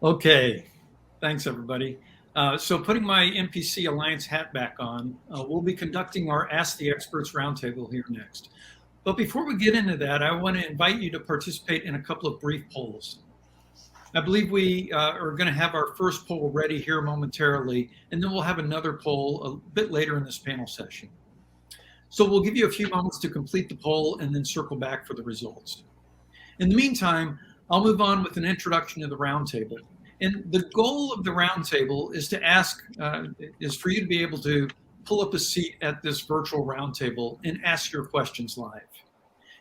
Okay, thanks everybody. So putting my MPC Alliance hat back on, we'll be conducting our Ask the Experts Roundtable here next. But before we get into that, I want to invite you to participate in a couple of brief polls. I believe we are going to have our first poll ready here momentarily, and then we'll have another poll a bit later in this panel session. So we'll give you a few moments to complete the poll and then circle back for the results. In the meantime, I'll move on with an introduction to the roundtable. And the goal of the roundtable is for you to be able to pull up a seat at this virtual roundtable and ask your questions live.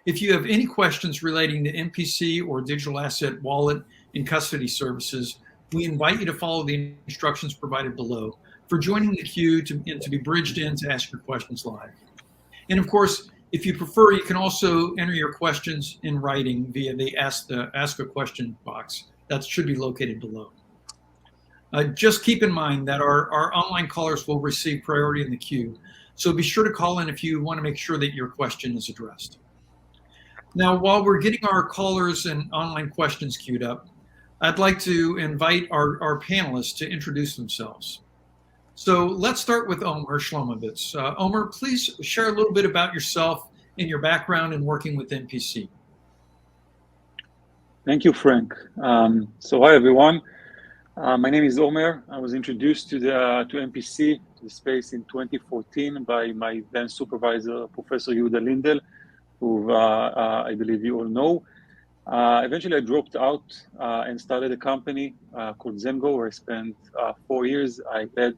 If you have any questions relating to MPC or digital asset wallet and custody services, we invite you to follow the instructions provided below for joining the queue to be bridged in to ask your questions live. And of course, if you prefer, you can also enter your questions in writing via the Ask a Question box. That should be located below. Just keep in mind that our online callers will receive priority in the queue. So be sure to call in if you want to make sure that your question is addressed. Now, while we're getting our callers and online questions queued up, I'd like to invite our panelists to introduce themselves. So let's start with Omer Shlomovits. Omer, please share a little bit about yourself and your background in working with MPC. Thank you, Frank. So hi, everyone. My name is Omer. I was introduced to MPC, to the space in 2014 by my then supervisor, Professor Yehuda Lindel, who I believe you all know. Eventually, I dropped out and started a company called ZenGo, where I spent 4 years. I led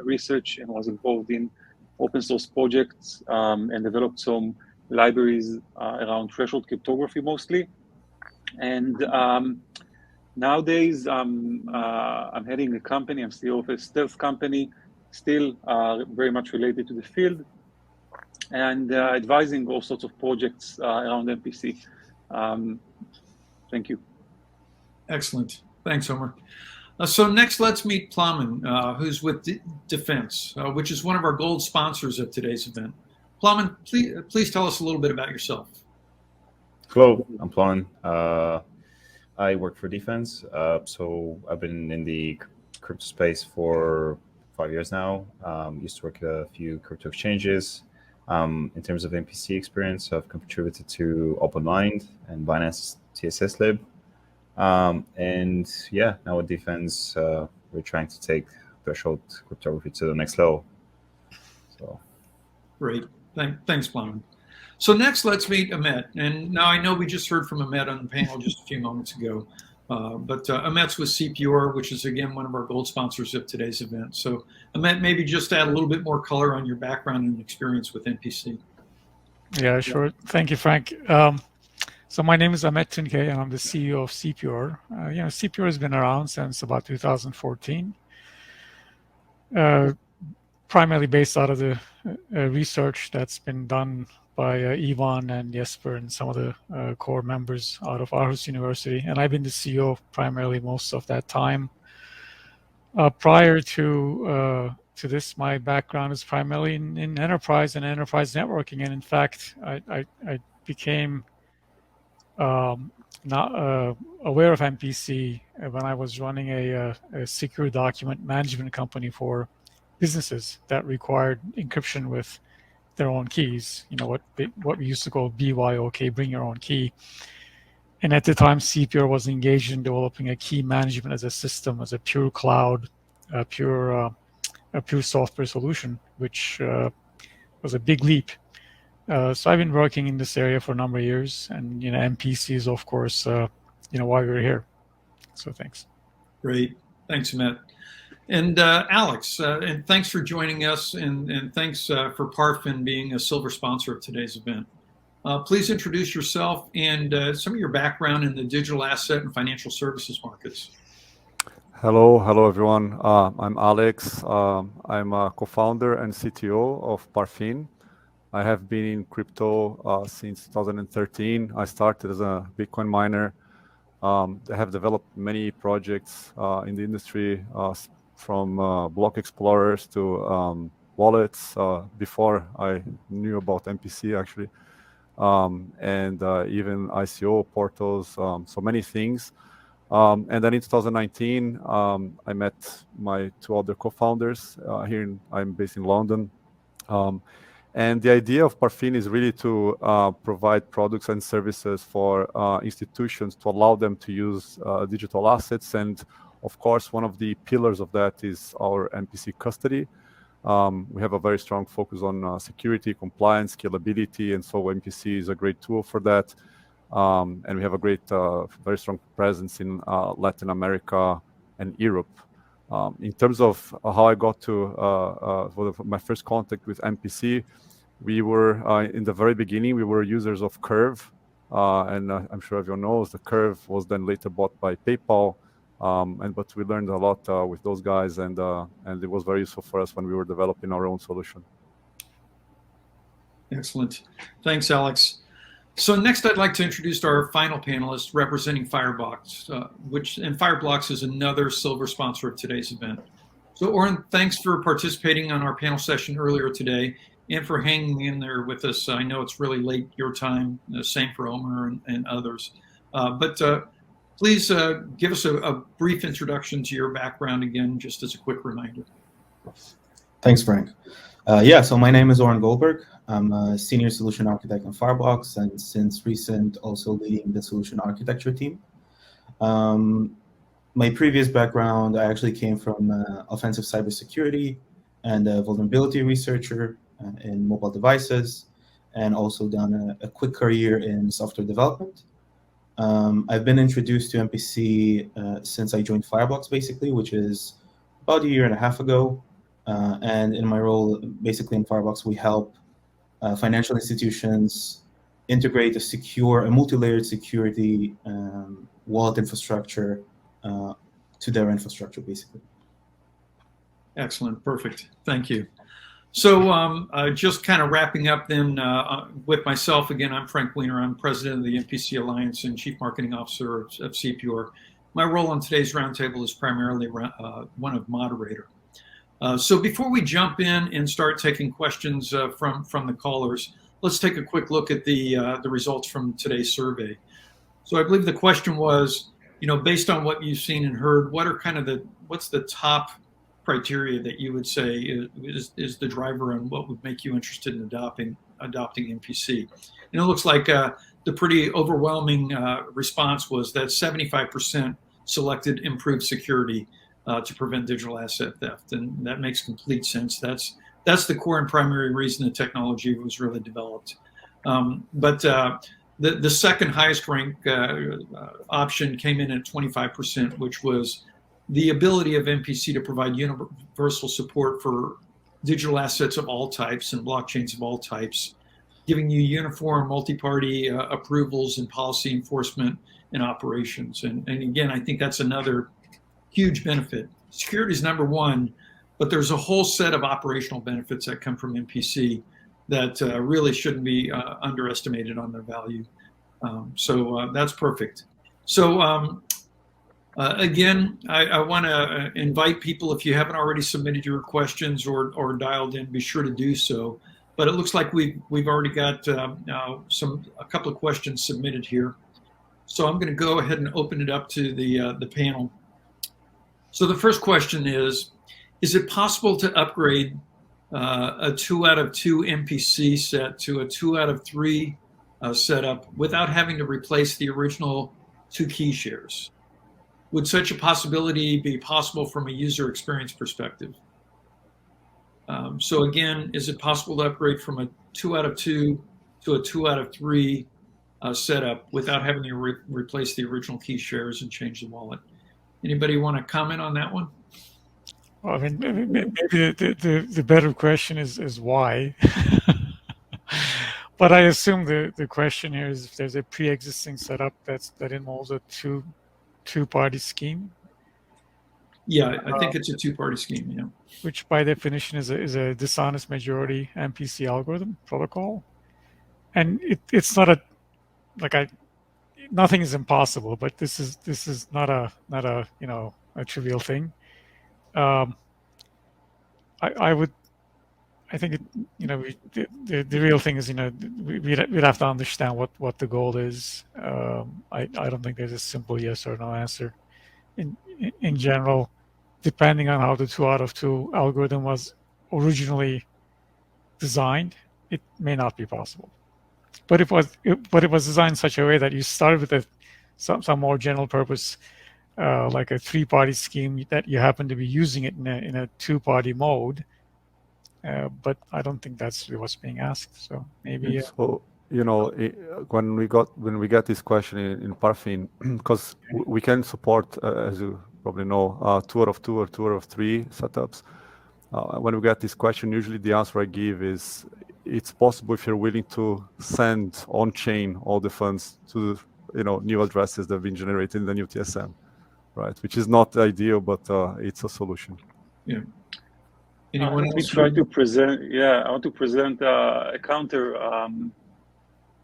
research and was involved in open source projects and developed some libraries around threshold cryptography mostly. And nowadays, I'm heading a company. I'm CEO of a stealth company, still very much related to the field, and advising all sorts of projects around MPC. Thank you. Excellent. Thanks, Omer. So next, let's meet Plamen, who's with Defense, which is one of our gold sponsors of today's event. Plamen, please tell us a little bit about yourself. Hello, I'm Plamen. I work for Defense. So I've been in the crypto space for 5 years now. Used to work at a few crypto exchanges. In terms of MPC experience, I've contributed to OpenMind and Binance TSS Lib. And yeah, now with Defense, we're trying to take threshold cryptography to the next level. So great. Thanks, Plamen. So next, let's meet Ahmet. And now I know we just heard from Ahmet on the panel just a few moments ago, but Ahmet's with Sepior, which is, again, one of our gold sponsors of today's event. So Ahmet, maybe just add a little bit more color on your background and experience with MPC. Yeah, sure. Thank you, Frank. So my name is Ahmet Tuncay, and I'm the CEO of Sepior. Sepior has been around since about 2014, primarily based out of the research that's been done by Ivan and Jesper and some of the core members out of Aarhus University. And I've been the CEO primarily most of that time. Prior to this, my background is primarily in enterprise and enterprise networking. And in fact, I became not aware of MPC when I was running a secure document management company for businesses that required encryption with their own keys, what we used to call BYOK, bring your own key. And at the time, Sepior was engaged in developing a key management as a system, as a pure cloud, a pure software solution, which was a big leap. So I've been working in this area for a number of years, and MPC is, of course, why we're here. So thanks. Great, thanks, Matt. And Alex, and thanks for joining us, and thanks for Parfin being a silver sponsor of today's event. Please introduce yourself and some of your background in the digital asset and financial services markets. Hello everyone. I'm Alex. I'm a co-founder and CTO of Parfin. I have been in crypto since 2013. I started as a Bitcoin miner. I have developed many projects in the industry, from block explorers to wallets before I knew about MPC actually, and even ICO portals, so many things. And then in 2019, I met my two other co-founders I'm based in London. And the idea of Parfin is really to provide products and services for institutions to allow them to use digital assets. And of course, one of the pillars of that is our MPC custody. We have a very strong focus on security, compliance, scalability, and so MPC is a great tool for that. And we have a great, very strong presence in Latin America and Europe. In terms of how I got to my first contact with MPC, we were in the very beginning, we were users of Curve, and I'm sure everyone knows the Curve was then later bought by PayPal. But we learned a lot with those guys, and it was very useful for us when we were developing our own solution. Excellent. Thanks, Alex. So next, I'd like to introduce our final panelist representing Fireblocks, and Fireblocks is another silver sponsor of today's event. So Oren, thanks for participating on our panel session earlier today and for hanging in there with us. I know it's really late your time, same for Omer and others. Please give us a brief introduction to your background again, just as a quick reminder. Thanks, Frank. So my name is Oren Goldberg. I'm a senior solution architect on Fireblocks, and since recent also leading the solution architecture team. My previous background, I actually came from offensive cybersecurity and a vulnerability researcher in mobile devices, and also done a quick career in software development. I've been introduced to MPC since I joined Fireblocks, basically, which is about a year and a half ago. And in my role, basically in Fireblocks, we help financial institutions integrate a multi-layered security wallet infrastructure to their infrastructure, basically. Excellent, perfect, thank you. So just kind of wrapping up then with myself again, I'm Frank Wiener. I'm president of the MPC Alliance and chief marketing officer of Sepior. My role on today's roundtable is primarily one of moderator. So before we jump in and start taking questions from the callers, let's take a quick look at the results from today's survey. So I believe the question was, based on what you've seen and heard, what's the top criteria that you would say is the driver and what would make you interested in adopting MPC? And it looks like the pretty overwhelming response was that 75% selected improved security to prevent digital asset theft, and that makes complete sense. That's the core and primary reason the technology was really developed. But the second highest ranked option came in at 25%, which was the ability of MPC to provide universal support for digital assets of all types and blockchains of all types, giving you uniform multi-party approvals and policy enforcement and operations. And again, I think that's another huge benefit. Security is number one, but there's a whole set of operational benefits that come from MPC that really shouldn't be underestimated on their value. So that's perfect. So again, I want to invite people, if you haven't already submitted your questions or dialed in, be sure to do so. But it looks like we've already got a couple of questions submitted here. So I'm going to go ahead and open it up to the panel. So the first question is it possible to upgrade a 2 out of 2 MPC set to a 2 out of 3 setup without having to replace the original 2 key shares? Would such a possibility be possible from a user experience perspective? So again, is it possible to upgrade from a 2 out of 2 to a 2 out of 3 setup without having to replace the original key shares and change the wallet? Anybody want to comment on that one? Well, I mean, maybe the better question is why. But I assume the question here is if there's a pre-existing setup that involves a two-party scheme. Yeah, I think it's a 2-party scheme, yeah. Which by definition is a dishonest majority MPC algorithm protocol. And it's not nothing is impossible, but this is not a trivial thing. I I think the real thing is we'd have to understand what the goal is. I don't think there's a simple yes or no answer. In general, depending on how the 2 out of 2 algorithm was originally designed, it may not be possible. But it was designed in such a way that you started with some more general purpose, like a 3-party scheme that you happen to be using it in a 2-party mode. But I don't think that's what's being asked. So maybe. So when we get this question in Parfin, because we can support, as you probably know, 2 out of 2 or 2 out of 3 setups. When we get this question, usually the answer I give is it's possible if you're willing to send on-chain all the funds to new addresses that have been generated in the new TSM, right? Which is not ideal, but it's a solution. Yeah. Anyone else? I want to present a counter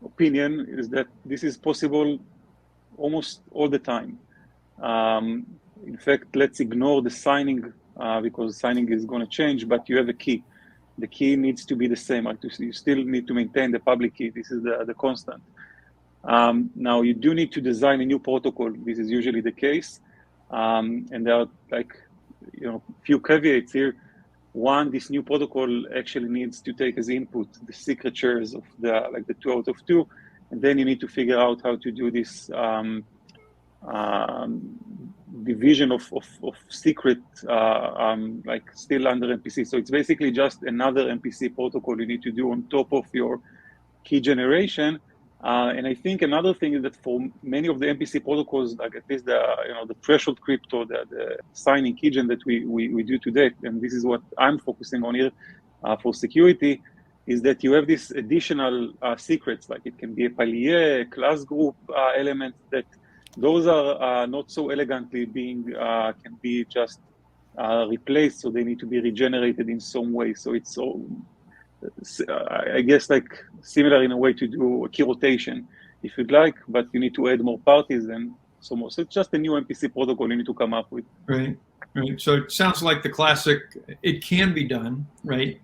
opinion, is that this is possible almost all the time. In fact, let's ignore the signing because signing is going to change, but you have a key. The key needs to be the same. You still need to maintain the public key. This is the constant. Now, you do need to design a new protocol. This is usually the case. And there are few caveats here. One, this new protocol actually needs to take as input the signatures of the 2 out of 2, and then you need to figure out how to do this division of secret, still under MPC. So it's basically just another MPC protocol you need to do on top of your key generation. And I think another thing is that for many of the MPC protocols, like at least the threshold crypto, the signing keygen that we do today, and this is what I'm focusing on here for security, is that you have these additional secrets, like it can be a palier, a class group element, that those are not so elegantly can be just replaced, so they need to be regenerated in some way. So it's so, I guess, like similar in a way to do a key rotation, if you'd like, but you need to add more parties and so more. So it's just a new MPC protocol you need to come up with. Right. So it sounds like the classic, it can be done, right?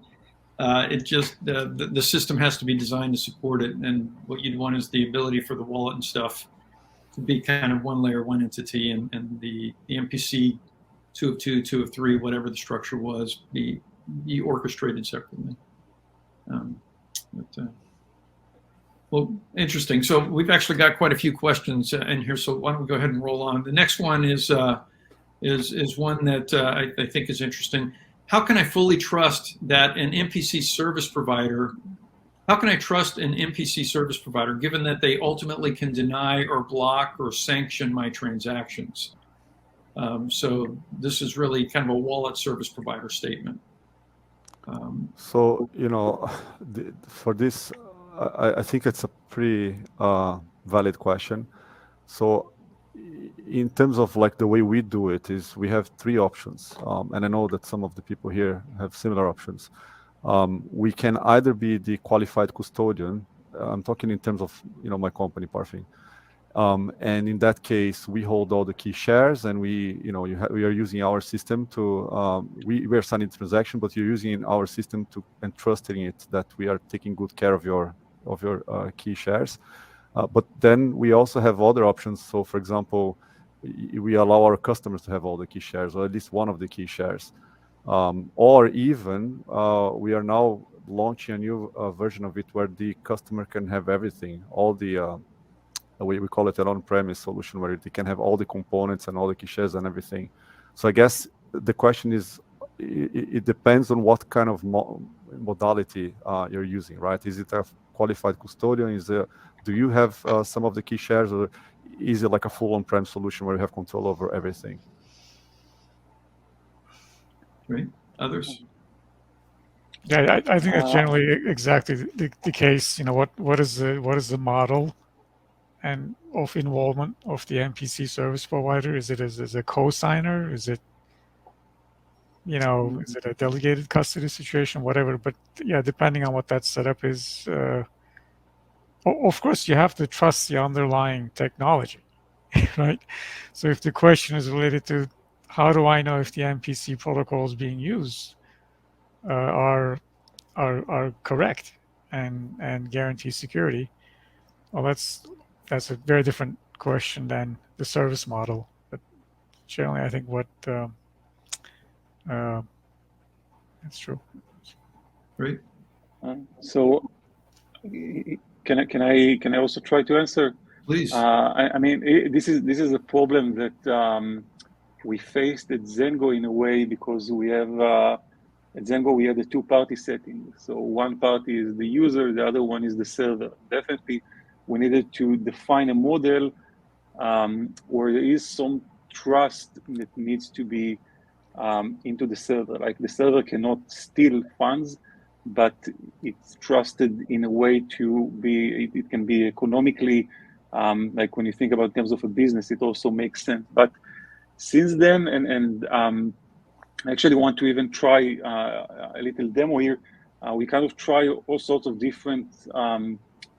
It just, the system has to be designed to support it. And what you'd want is the ability for the wallet and stuff to be kind of one layer, one entity, and the MPC 2 of 2, 2 of 3, whatever the structure was, be orchestrated separately. Well, interesting. So we've actually got quite a few questions in here. So why don't we go ahead and roll on? The next one is one that I think is interesting. How can I fully trust that an MPC service provider? How can I trust an MPC service provider given that they ultimately can deny or block or sanction my transactions? So this is really kind of a wallet service provider statement. So, for this, I think it's a pretty valid question. So in terms of like the way we do it is we have 3 options. And I know that some of the people here have similar options. We can either be the qualified custodian. I'm talking in terms of, my company, Parfin. And in that case, we hold all the key shares, and we are using our system to, we are signing the transaction, but you're using our system to and trusting it that we are taking good care of your key shares. But then we also have other options. So, for example, we allow our customers to have all the key shares, or at least one of the key shares. Or even we are now launching a new version of it where the customer can have everything, all the we call it an on-premise solution where they can have all the components and all the key shares and everything. So I guess the question is, it depends on what kind of modality you're using, right? Is it a qualified custodian? Do you have some of the key shares, or is it like a full on-prem solution where you have control over everything? Right. Others? Yeah, I think that's generally exactly the case. What is the model and of involvement of the MPC service provider? Is it as a co-signer? Is it is it a delegated custody situation? Whatever. But yeah, depending on what that setup is, of course you have to trust the underlying technology, right? So if the question is related to how do I know if the MPC protocols being used are are correct and guarantee security, well, that's a very different question than the service model. But generally, I think what that's true. Great. So can I also try to answer? Please. I mean, this is a problem that we faced at ZenGo in a way, because we have at ZenGo we have the two-party setting. So one party is the user, the other one is the server. Definitely, we needed to define a model where there is some trust that needs to be into the server. Like the server cannot steal funds, but it's trusted in a way to be, it can be economically, like when you think about in terms of a business, it also makes sense. But since then, and I actually want to even try a little demo here. We kind of try all sorts of different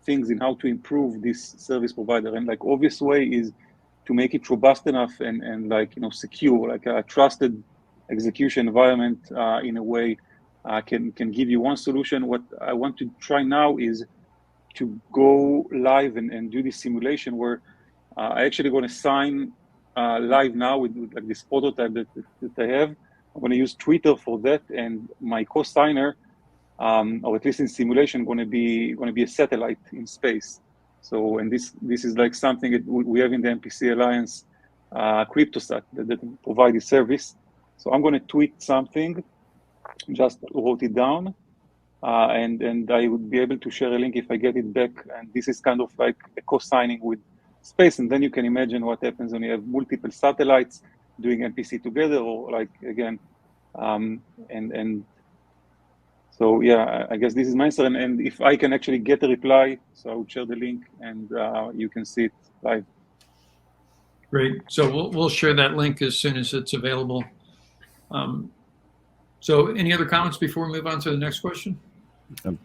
things in how to improve this service provider. And like obvious way is to make it robust enough and like, you know, secure, like a trusted execution environment in a way can give you one solution. What I want to try now is to go live and do this simulation where I actually going to sign live now with like this prototype that I have. I'm going to use Twitter for that, and my co-signer, or at least in simulation, going to be a satellite in space. So, and this is like something that we have in the MPC Alliance CryptoSat that provide this service. So I'm going to tweet something, just wrote it down, and I would be able to share a link if I get it back. And this is kind of like a co-signing with space, and then you can imagine what happens when you have multiple satellites doing MPC together, or like again, and so yeah, I guess this is my answer. And if I can actually get a reply, so I would share the link, and you can see it live. Great. So we'll share that link as soon as it's available. So any other comments before we move on to the next question?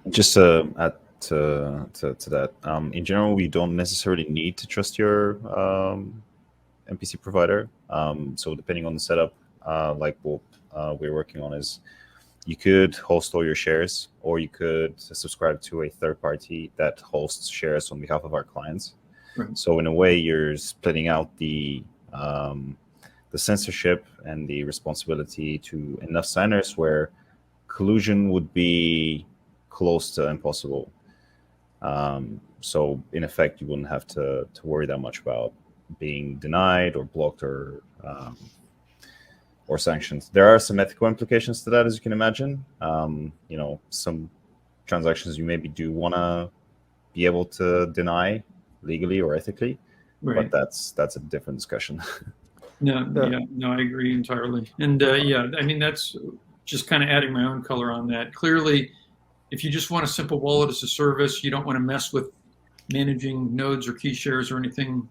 Just to add to that, in general, we don't necessarily need to trust your MPC provider. So depending on the setup, like what we're working on is you could host all your shares, or you could subscribe to a third party that hosts shares on behalf of our clients. Right. So in a way, you're splitting out the censorship and the responsibility to enough signers where collusion would be close to impossible. So in effect, you wouldn't have to worry that much about being denied or blocked or sanctioned. There are some ethical implications to that, as you can imagine. You know, some transactions you maybe do want to be able to deny legally or ethically, Right. but that's a different discussion. No, I agree entirely. And yeah, I mean, that's just kind of adding my own color on that. Clearly, if you just want a simple wallet as a service, you don't want to mess with managing nodes or key shares or anything,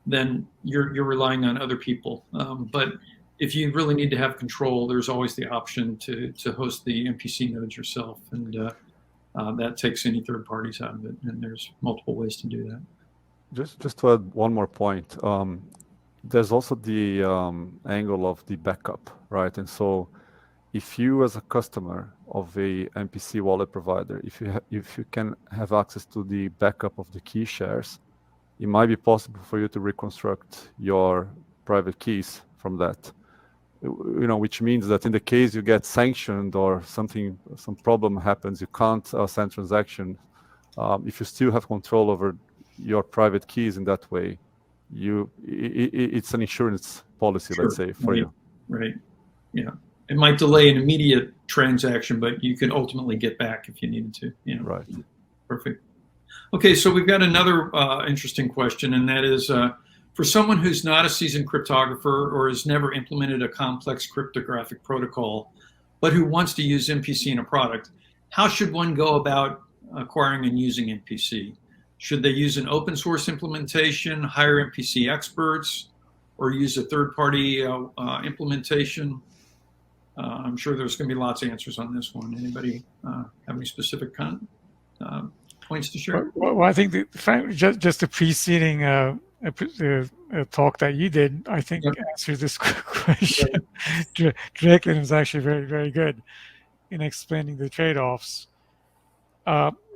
then you're relying on other people. But if you really need to have control, there's always the option to host the MPC nodes yourself, and that takes any third parties out of it. And there's multiple ways to do that. Just to add one more point, there's also the angle of the backup, right? And so, if you as a customer of a MPC wallet provider, if you can have access to the backup of the key shares, it might be possible for you to reconstruct your private keys from that. You know, which means that in the case you get sanctioned or some problem happens, you can't send transaction. If you still have control over your private keys in that way, it's an insurance policy, Sure. let's say, for you. Right. Yeah. It might delay an immediate transaction, but you can ultimately get back if you needed to. You know. Right. Perfect. Okay, so we've got another interesting question, and that is, for someone who's not a seasoned cryptographer or has never implemented a complex cryptographic protocol, but who wants to use MPC in a product, how should one go about acquiring and using MPC? Should they use an open source implementation, hire MPC experts, or use a third-party implementation? I'm sure there's going to be lots of answers on this one. Anybody have any specific points to share? Well, I think just the preceding talk that you did, I think, answered this question directly, and it was actually very, very good in explaining the trade-offs.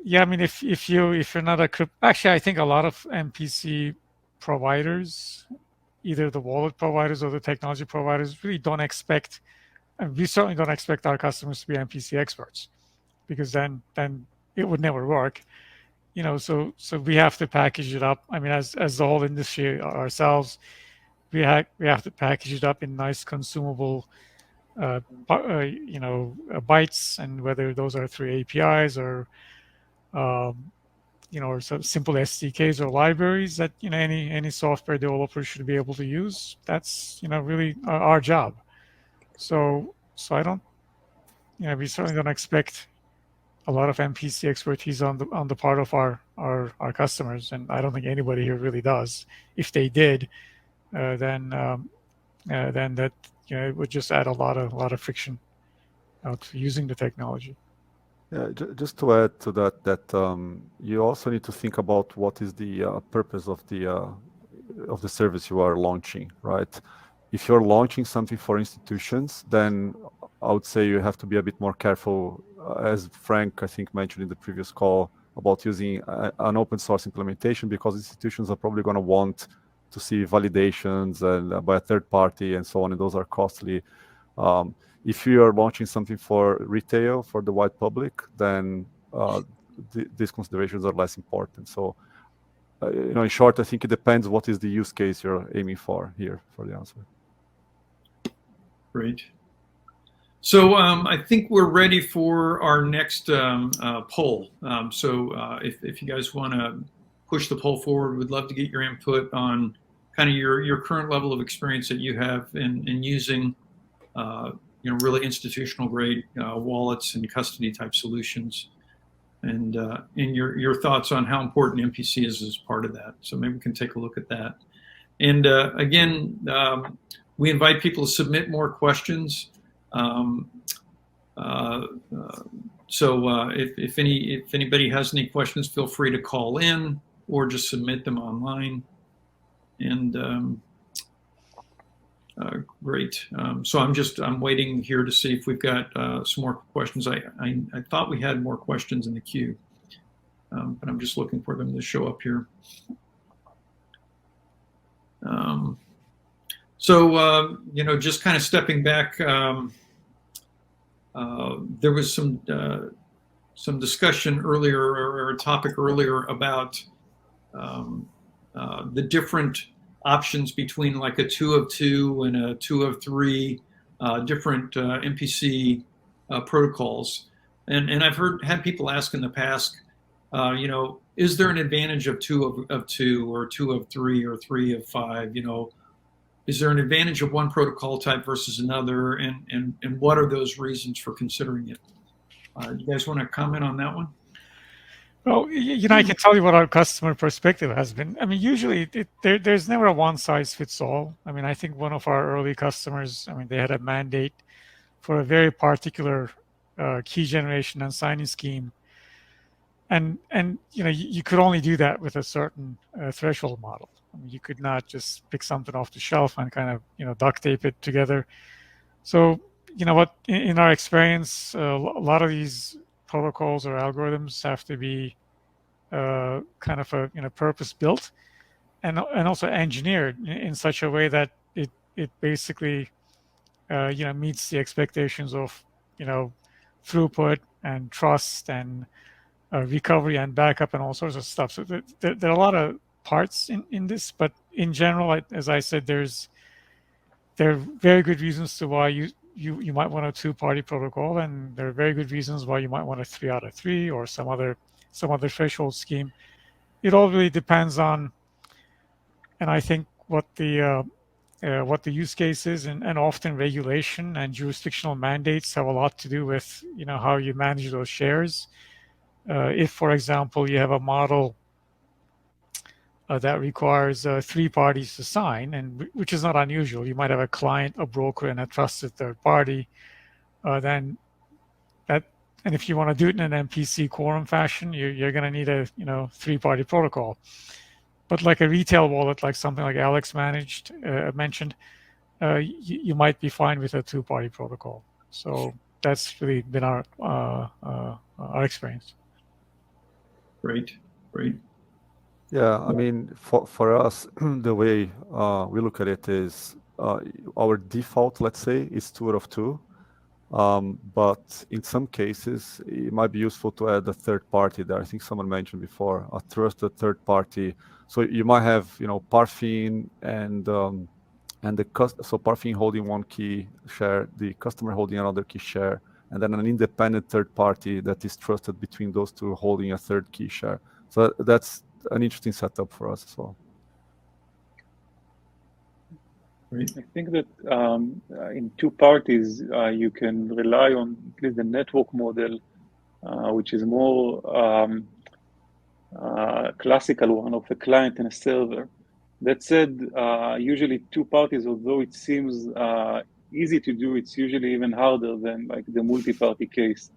Yeah, I mean, if you're not a actually, I think a lot of MPC providers, either the wallet providers or the technology providers, really don't expect, and we certainly don't expect our customers to be MPC experts, because then it would never work. So we have to package it up. I mean, as the whole industry ourselves, we have to package it up in nice consumable bytes, and whether those are through APIs or or some simple SDKs or libraries that any software developer should be able to use. That's really our job. So I don't, we certainly don't expect a lot of MPC expertise on the part of our customers, and I don't think anybody here really does. If they did, then that it would just add a lot of friction to using the technology. Yeah, just to add to that, you also need to think about what is the purpose of the service you are launching, right? If you're launching something for institutions, then I would say you have to be a bit more careful, as Frank, I think, mentioned in the previous call, about using an open source implementation, because institutions are probably going to want to see validations and by a third party and so on, and those are costly. If you are launching something for retail, for the wide public, then these considerations are less important. So, in short, I think it depends what is the use case you're aiming for here for the answer. Great. So I think we're ready for our next poll. So if you guys want to push the poll forward, we'd love to get your input on kind of your current level of experience that you have in using really institutional grade wallets and custody type solutions, and your thoughts on how important MPC is as part of that. So maybe we can take a look at that. And again, we invite people to submit more questions. So if anybody has any questions, feel free to call in or just submit them online. And great. So I'm waiting here to see if we've got some more questions. I thought we had more questions in the queue, but I'm just looking for them to show up here. So just kind of stepping back, there was some discussion earlier, or a topic earlier, about the different options between like a 2 of 2 and a 2 of 3 different MPC protocols, and I've had people ask in the past, is there an advantage of 2 of 2 or 2 of 3 or 3 of 5? Is there an advantage of one protocol type versus another, and what are those reasons for considering it? You guys want to comment on that one? Well, I can tell you what our customer perspective has been. I mean, usually there's never a one size fits all. I mean, I think one of our early customers, they had a mandate for a very particular key generation and signing scheme, and you could only do that with a certain threshold model. I mean, you could not just pick something off the shelf and kind of duct tape it together. So what, in our experience, a lot of these protocols or algorithms have to be kind of purpose built and also engineered in such a way that it basically meets the expectations of throughput and trust and recovery and backup and all sorts of stuff. So there are a lot of parts in this, but in general, as I said, there are very good reasons to why you might want a 2-party protocol, and there are very good reasons why you might want a 3 out of 3 or some other threshold scheme. It all really depends on, and I think what the use case is, and often regulation and jurisdictional mandates have a lot to do with how you manage those shares. If, for example, you have a model that requires 3 parties to sign, and which is not unusual. You might have a client, a broker, and a trusted third party. And if you want to do it in an MPC quorum fashion, you're going to need a 3-party protocol. But like a retail wallet, like something like Alex mentioned, you might be fine with a 2-party protocol. So that's really been our experience. Great, great. Yeah, I mean, for us, the way we look at it is our default, let's say, is 2 out of 2. But in some cases, it might be useful to add a third party there. I think someone mentioned before, a trusted third party. So you might have, Parfin and so Parfin holding one key share, the customer holding another key share, and then an independent third party that is trusted between those two holding a third key share. So that's an interesting setup for us as well. Great. I think that in 2 parties, you can rely on at least the network model, which is more classical one of a client and a server. That said, usually 2 parties, although it seems easy to do, it's usually even harder than like the multi-party case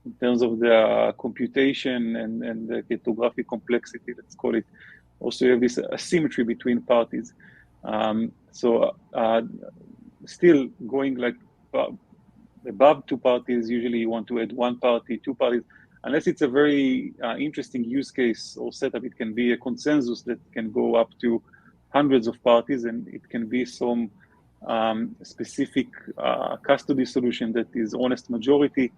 in terms of the computation and the cryptographic complexity, let's call it. Also, you have this asymmetry between parties. So still going like above 2 parties, usually you want to add 1 party, 2 parties, unless it's a very interesting use case or setup. It can be a consensus that can go up to hundreds of parties, and it can be some specific custody solution that is honest majority,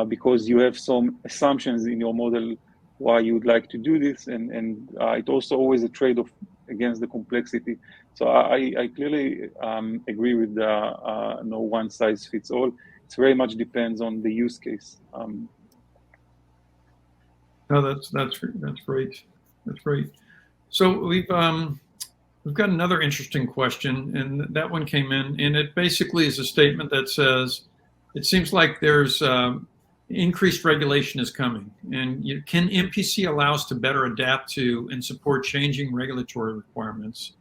because you have some assumptions in your model why you would like to do this, and it's also always a trade-off against the complexity. So I clearly agree with the no one size fits all. It very much depends on the use case. No, that's great. That's great. So we've got another interesting question, and that one came in, and it basically is a statement that says, it seems like there's increased regulation is coming, and can MPC allow us to better adapt to and support changing regulatory requirements?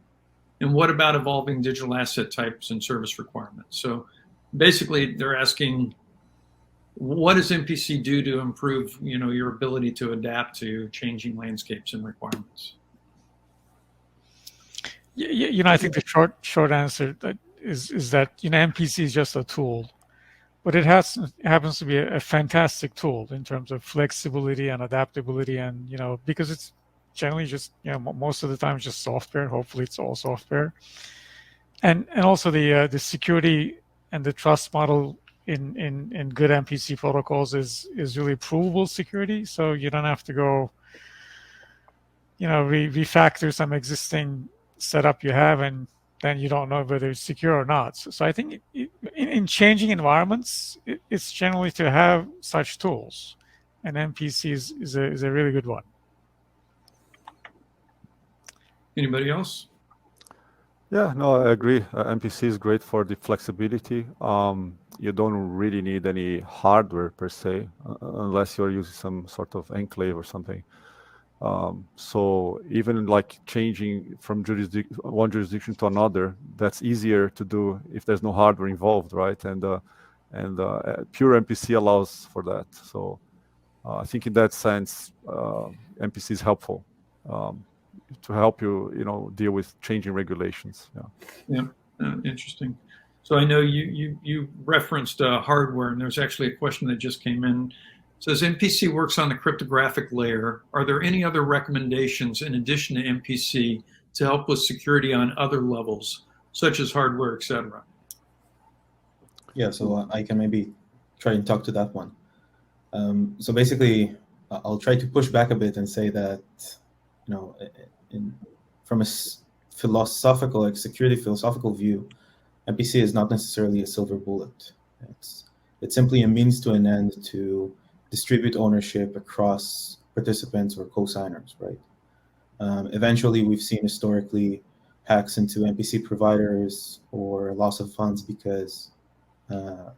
And what about evolving digital asset types and service requirements? So basically they're asking, what does MPC do to improve, your ability to adapt to changing landscapes and requirements? I think the short answer is that MPC is just a tool, but it happens to be a fantastic tool in terms of flexibility and adaptability, and because it's generally just most of the time it's just software. Hopefully, it's all software, and also the security and the trust model in good MPC protocols is really provable security. So you don't have to go refactor some existing setup you have, and then you don't know whether it's secure or not. So I think in changing environments, it's generally to have such tools, and MPC is a really good one. Anybody else? Yeah, no, I agree. MPC is great for the flexibility. You don't really need any hardware per se, unless you're using some sort of enclave or something. So even like changing from one jurisdiction to another, that's easier to do if there's no hardware involved, right? And pure MPC allows for that. So I think in that sense, MPC is helpful to help you, deal with changing regulations. Yeah, interesting. So I know you referenced hardware, and there's actually a question that just came in. It says MPC works on the cryptographic layer. Are there any other recommendations in addition to MPC to help with security on other levels, such as hardware, etc.? Yeah, so I can maybe try and talk to that one. So basically, I'll try to push back a bit and say that, from a philosophical, security philosophical view, MPC is not necessarily a silver bullet. It's simply a means to an end to distribute ownership across participants or co-signers, right? Eventually, we've seen historically hacks into MPC providers or loss of funds because, I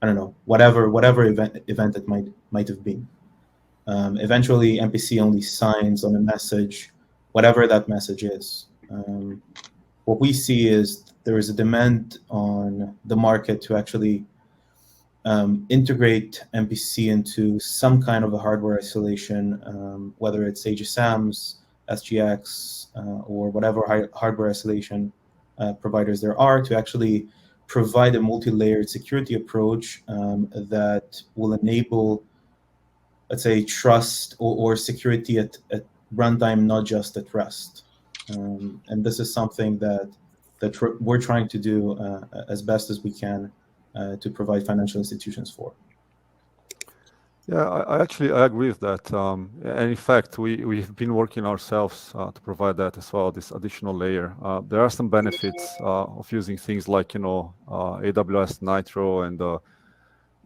don't know, whatever event it might have been. Eventually, MPC only signs on a message, whatever that message is. What we see is there is a demand on the market to actually integrate MPC into some kind of a hardware isolation, whether it's HSMs, SGX, or whatever hardware isolation providers there are, to actually provide a multi-layered security approach that will enable let's say, trust or security at runtime, not just at rest. And this is something that we're trying to do as best as we can to provide financial institutions for. Yeah, I agree with that. And in fact, we've been working ourselves to provide that as well, this additional layer. There are some benefits of using things like, AWS Nitro and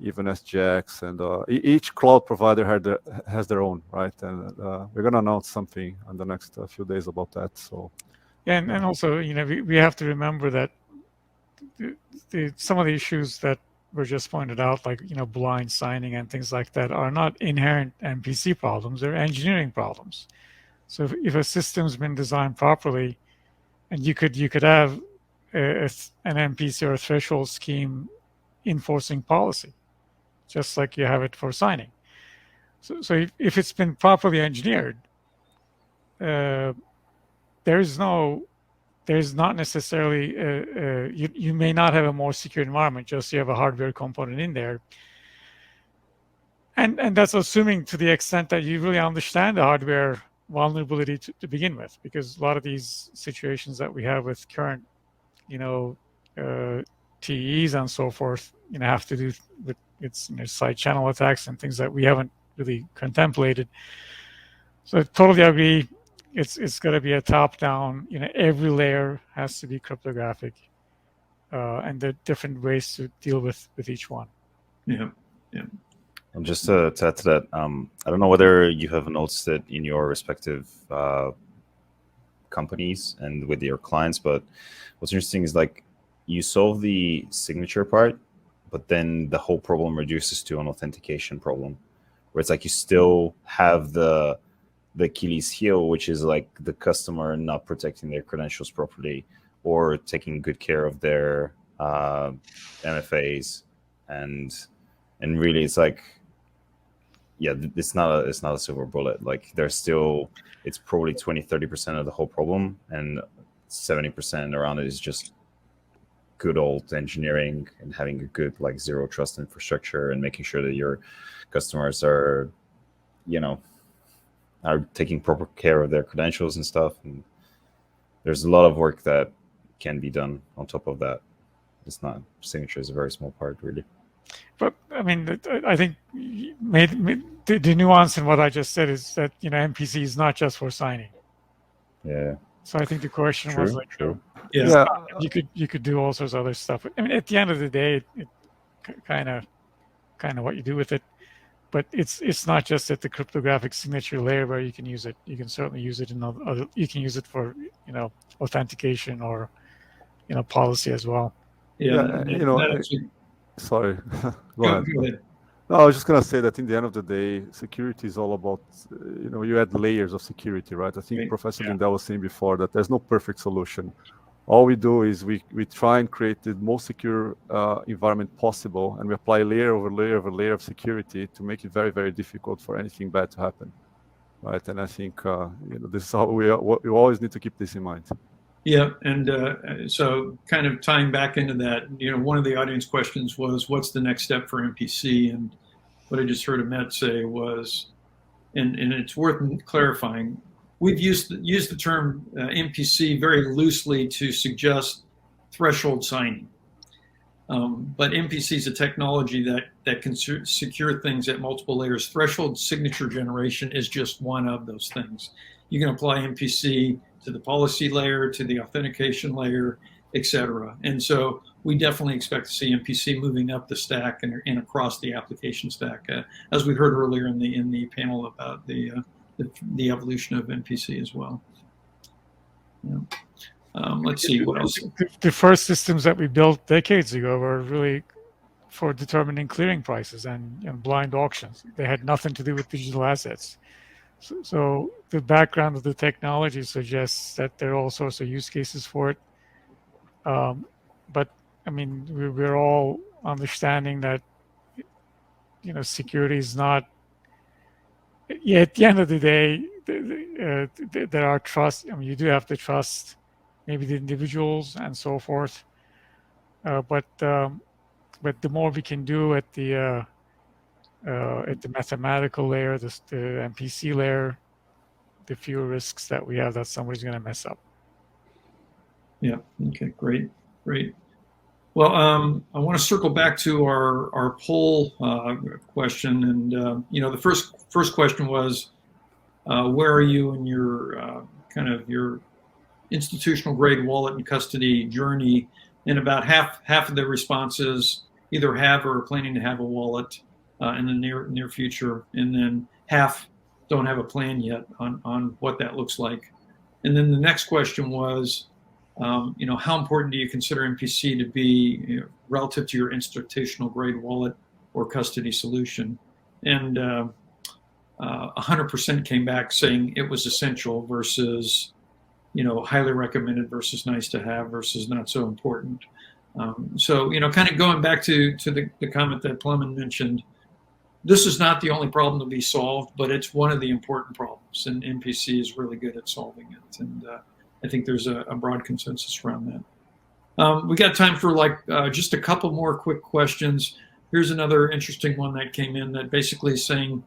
even SGX, and each cloud provider has their own, right? And we're going to announce something in the next few days about that. So, yeah, and also, we have to remember that some of the issues that were just pointed out, like blind signing and things like that, are not inherent MPC problems; they're engineering problems. So if a system's been designed properly, and you could have an MPC or a threshold scheme enforcing policy, just like you have it for signing. So if it's been properly engineered, there's not necessarily you may not have a more secure environment, just you have a hardware component in there, and that's assuming to the extent that you really understand the hardware vulnerability to begin with, because a lot of these situations that we have with current TEs and so forth have to do with its side channel attacks and things that we haven't really contemplated. So I totally agree. It's going to be a top-down. Every layer has to be cryptographic, and there are different ways to deal with each one. Yeah. And just to add to that, I don't know whether you have noticed it in your respective companies and with your clients, but what's interesting is like you solve the signature part, but then the whole problem reduces to an authentication problem, where it's like you still have the Achilles heel, which is like the customer not protecting their credentials properly or taking good care of their MFAs, and really it's like, yeah, it's not a silver bullet. Like it's probably 20-30% of the whole problem, and 70% around it is just good old engineering and having a good like zero trust infrastructure and making sure that your customers are taking proper care of their credentials and stuff. And there's a lot of work that can be done on top of that. It's not, signature is a very small part, really. But I mean, I think the nuance in what I just said is that MPC is not just for signing. Yeah. So I think the question was like, Yeah. you could do all sorts of other stuff. I mean, at the end of the day, it kind of what you do with it. But it's not just at the cryptographic signature layer where you can use it. You can certainly use it in other. You can use it for authentication or policy as well. Yeah, sorry. Go ahead. No, I was just gonna say that in the end of the day, security is all about you add layers of security, right? I think Professor Lindell was saying before that there's no perfect solution. All we do is we try and create the most secure environment possible, and we apply layer over layer over layer of security to make it very, very difficult for anything bad to happen, right? And I think this is how we always need to keep this in mind. Yeah, and so kind of tying back into that, one of the audience questions was, what's the next step for MPC? And what I just heard Ahmet say was, and it's worth clarifying, we've used the term MPC very loosely to suggest threshold signing. But MPC is a technology that can secure things at multiple layers. Threshold signature generation is just one of those things. You can apply MPC to the policy layer, to the authentication layer, et cetera. And so we definitely expect to see MPC moving up the stack and across the application stack, as we heard earlier in the panel about the evolution of MPC as well. Yeah. Let's see what else. The first systems that we built decades ago were really for determining clearing prices and blind auctions. They had nothing to do with digital assets. So the background of the technology suggests that there are all sorts of use cases for it. But I mean, we're all understanding that security is not. Yeah, at the end of the day, there are trust. I mean, you do have to trust maybe the individuals and so forth. But the more we can do at the at the mathematical layer, the MPC layer, the fewer risks that we have that somebody's going to mess up. Yeah. Okay. Great. Well, I want to circle back to our poll question, and the first question was, where are you in your kind of your institutional grade wallet and custody journey? And about half of the responses either have or are planning to have a wallet in the near future, and then half don't have a plan yet on what that looks like. And then the next question was, how important do you consider MPC to be relative to your institutional grade wallet or custody solution? And 100% came back saying it was essential versus, highly recommended versus nice to have versus not so important. So, kind of going back to the comment that Plumman mentioned, this is not the only problem to be solved, but it's one of the important problems, and MPC is really good at solving it. And I think there's a broad consensus around that. We got time for just a couple more quick questions. Here's another interesting one that came in that basically is saying,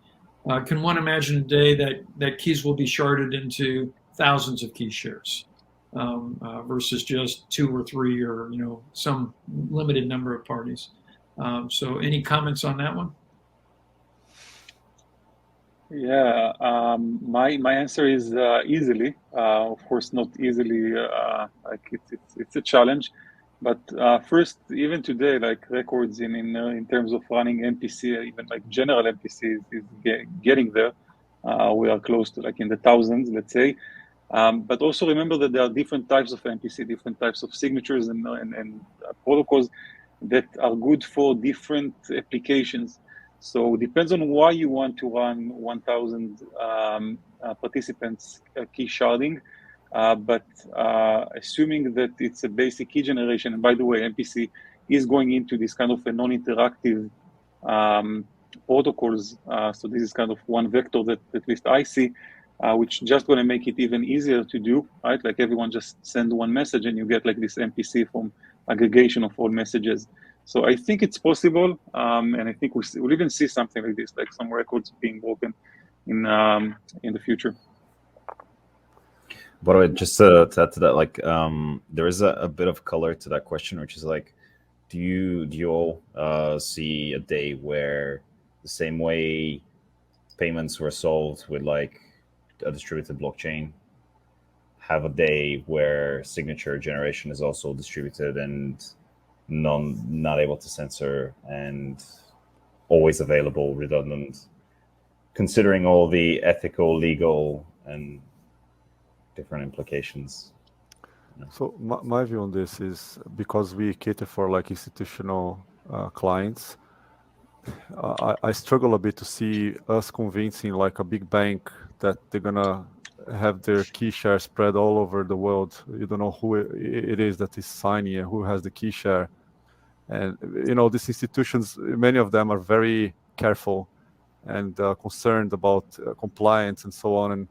can one imagine a day that keys will be sharded into thousands of key shares versus just 2 or 3 or some limited number of parties? So any comments on that one? Yeah, my answer is easily. Of course, not easily. It's a challenge, but first, even today, records in terms of running MPC, even general MPC is getting there. We are close to in the thousands, let's say. But also remember that there are different types of MPC, different types of signatures and protocols that are good for different applications. So it depends on why you want to run 1,000 participants key sharding, but assuming that it's a basic key generation, and by the way, MPC is going into this kind of a non-interactive protocols. So this is kind of one vector that at least I see, which just going to make it even easier to do, right? Like everyone just send one message and you get this MPC from aggregation of all messages. So I think it's possible, and I think we'll even see something like this, some records being broken in the future. By the way, just to add to that, there is a bit of color to that question, which is do you all see a day where the same way payments were solved with a distributed blockchain, have a day where signature generation is also distributed and not able to censor and always available, redundant, considering all the ethical, legal, and different implications? So my view on this is, because we cater for institutional clients, I struggle a bit to see us convincing a big bank that they're gonna have their key share spread all over the world. You don't know who it is that is signing and who has the key share. And these institutions, many of them are very careful and concerned about compliance and so on. And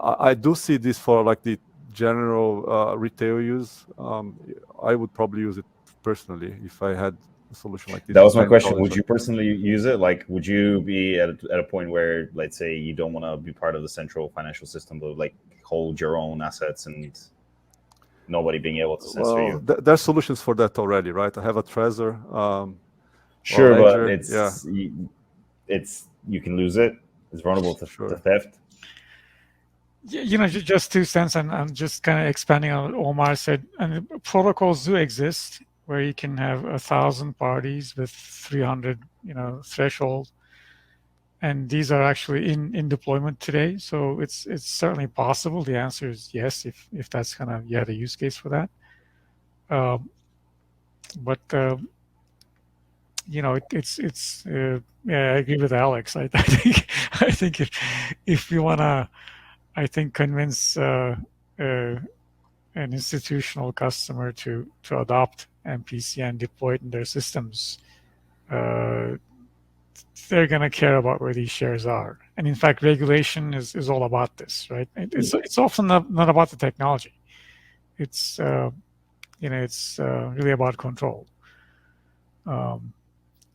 I do see this for the general retail use. I would probably use it personally if I had a solution like this. That was my question. Would you personally use it? Would you be at a point where, let's say, you don't want to be part of the central financial system, but hold your own assets and nobody being able to censor you? There's solutions for that already, right? I have a Trezor. Sure, Ledger. But you can lose it. It's vulnerable to theft. Just 2 cents, and I'm just kind of expanding on what Omer said. And protocols do exist where you can have 1,000 parties with 300, threshold, and these are actually in deployment today. So it's certainly possible. The answer is yes, if that's kind of the use case for that. But I agree with Alex. I think if you wanna, convince an institutional customer to adopt MPC and deploy it in their systems, they're going to care about where these shares are. And in fact, regulation is all about this, right? It's often not about the technology. It's really about control.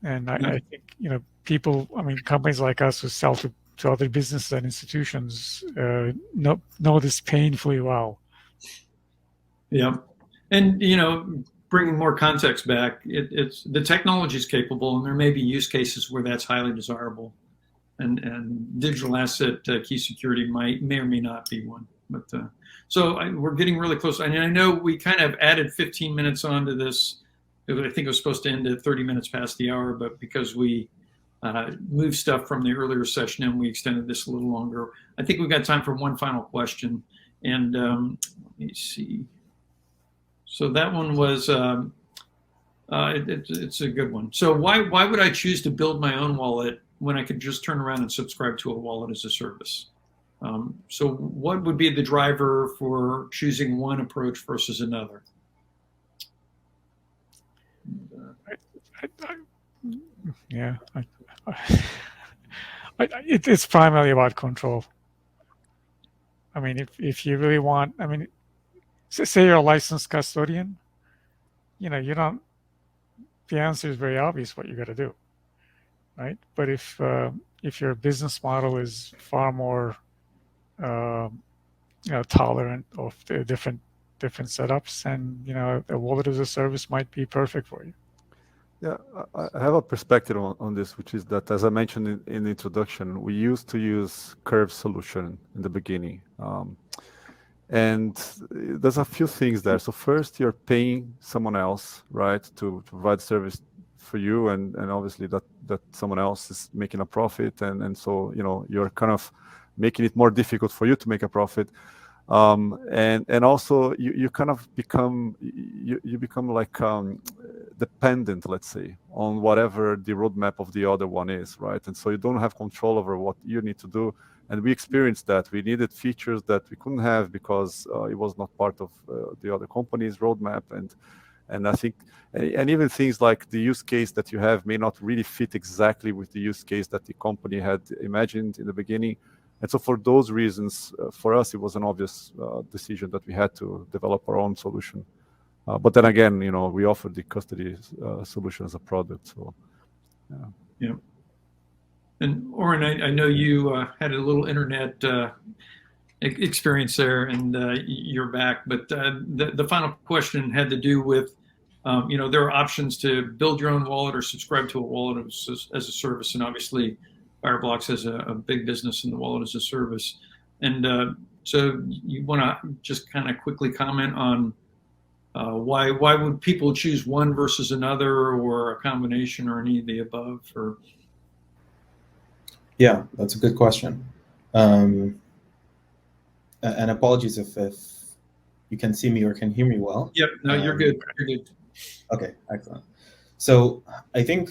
And I think, people, companies like us who sell to other businesses and institutions know this painfully well. Yeah. And, bringing more context back, it's the technology is capable, and there may be use cases where that's highly desirable. And digital asset key security may or may not be one. But we're getting really close. And I know we kind of added 15 minutes onto this. I think it was supposed to end at 30 minutes past the hour, but because we moved stuff from the earlier session and we extended this a little longer, I think we've got time for one final question. And let me see. So that one was, it's a good one. So why would I choose to build my own wallet when I could just turn around and subscribe to a wallet as a service? So what would be the driver for choosing one approach versus another? It's primarily about control. If you really want, say you're a licensed custodian, you don't. The answer is very obvious what you got to do, right? But if your business model is far more, tolerant of the different setups, and a wallet as a service might be perfect for you. Yeah, I have a perspective on this, which is that, as I mentioned in the introduction, we used to use curve solution in the beginning. And there's a few things there. So first, you're paying someone else, right, to provide service for you, and obviously that someone else is making a profit, and so you're kind of making it more difficult for you to make a profit, and also you kind of become like dependent, let's say, on whatever the roadmap of the other one is, right? And so you don't have control over what you need to do. And we experienced that. We needed features that we couldn't have because it was not part of the other company's roadmap. And I think, and even things like the use case that you have may not really fit exactly with the use case that the company had imagined in the beginning. And so for those reasons, for us, it was an obvious decision that we had to develop our own solution. But then again, we offered the custody solution as a product. So, yeah. And Oren, I know you had a little internet experience there, and you're back. But the final question had to do with, there are options to build your own wallet or subscribe to a wallet as a service, and obviously, Fireblocks has a big business in the wallet as a service. And so you want to just kind of quickly comment on why would people choose one versus another, or a combination, or any of the above? Or yeah, that's a good question. And apologies if you can see me or can hear me well. Yep, no, you're good. You're good. Okay, excellent. So I think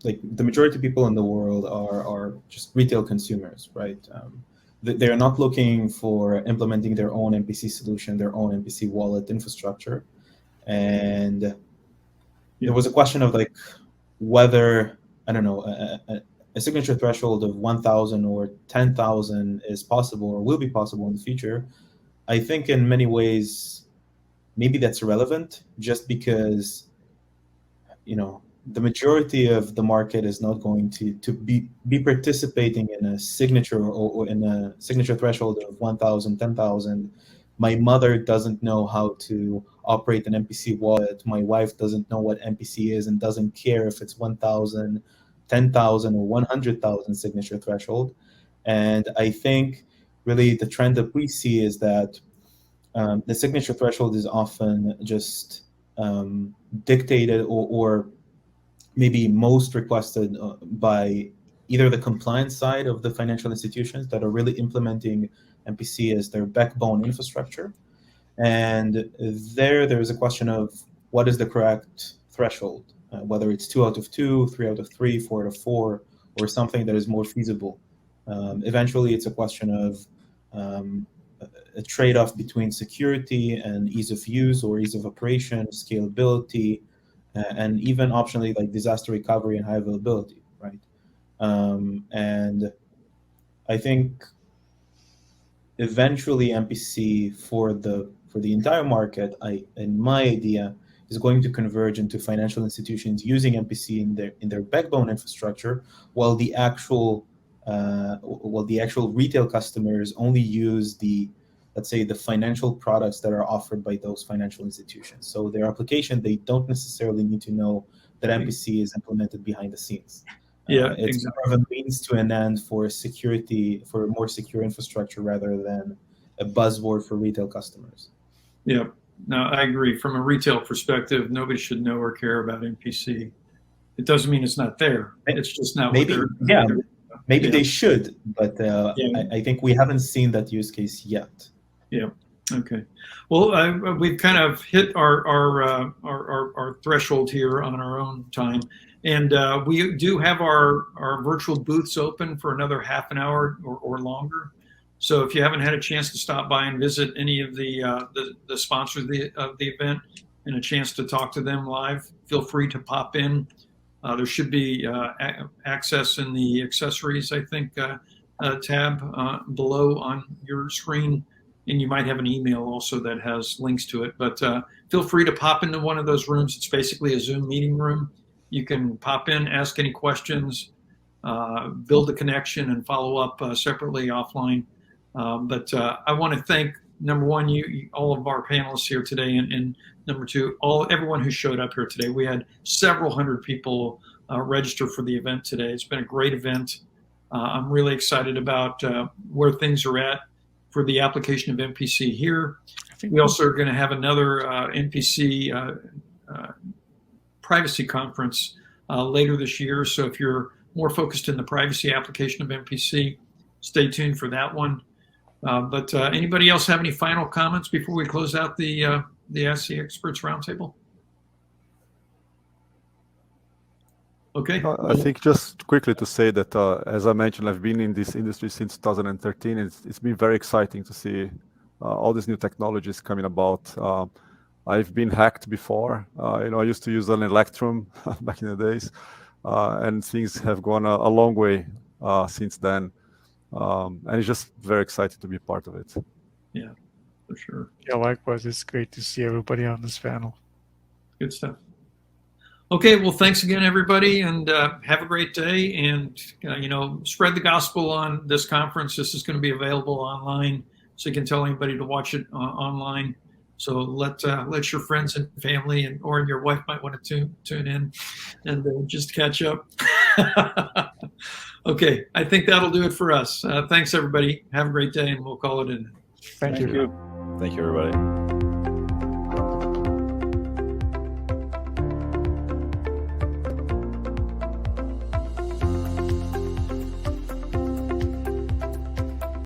like the majority of people in the world are just retail consumers, right? They're not looking for implementing their own MPC solution, their own MPC wallet infrastructure. And there was a question of like whether, I don't know, a signature threshold of 1,000 or 10,000 is possible or will be possible in the future. I think in many ways, maybe that's irrelevant, just because, the majority of the market is not going to be participating in a signature or in a signature threshold of 1,000, 10,000. My mother doesn't know how to operate an MPC wallet. My wife doesn't know what MPC is and doesn't care if it's 1,000, 10,000, or 100,000 signature threshold. And I think really the trend that we see is that the signature threshold is often just dictated or maybe most requested by either the compliance side of the financial institutions that are really implementing MPC as their backbone infrastructure. And there is a question of what is the correct threshold, whether it's 2 out of 2, 3 out of 3, 4 out of 4, or something that is more feasible. Eventually, it's a question of a trade-off between security and ease of use or ease of operation, scalability, and even optionally like disaster recovery and high availability, right? And I think eventually MPC for the entire market, in my idea, is going to converge into financial institutions using MPC in their backbone infrastructure, while the actual retail customers only use let's say the financial products that are offered by those financial institutions. So their application, they don't necessarily need to know that MPC is implemented behind the scenes. It's exactly. more of a means to an end for security, for a more secure infrastructure rather than a buzzword for retail customers. Yeah, no, I agree. From a retail perspective, nobody should know or care about MPC. It doesn't mean it's not there. It's just not maybe, maybe they should, but I think we haven't seen that use case yet. Yeah. Okay. Well, we've kind of hit our threshold here on our own time, and we do have our virtual booths open for another half an hour or longer. So if you haven't had a chance to stop by and visit any of the sponsors of the event and a chance to talk to them live, feel free to pop in. There should be access in the accessories, I think, tab below on your screen. And you might have an email also that has links to it. But feel free to pop into one of those rooms. It's basically a Zoom meeting room. You can pop in, ask any questions, build a connection, and follow up separately offline. But I want to thank, number one, all of our panelists here today, and number two, everyone who showed up here today. We had several hundred people register for the event today. It's been a great event. I'm really excited about where things are at for the application of MPC here. We also are going to have another MPC privacy conference later this year. So if you're more focused in the privacy application of MPC, stay tuned for that one. But anybody else have any final comments before we close out the Ask the Experts Roundtable? Okay. I think just quickly to say that, as I mentioned, I've been in this industry since 2013. It's been very exciting to see all these new technologies coming about. I've been hacked before. I used to use an Electrum back in the days, and things have gone a long way since then. And it's just very exciting to be part of it. Yeah, for sure. Yeah, likewise. It's great to see everybody on this panel. Good stuff. Okay, well, thanks again, everybody, and have a great day. And spread the gospel on this conference. This is going to be available online, so you can tell anybody to watch it online. So let your friends and family or your wife might want to tune in and just catch up. Okay, I think that'll do it for us. Thanks, everybody. Have a great day, and we'll call it in. Thank you. Thank you, everybody.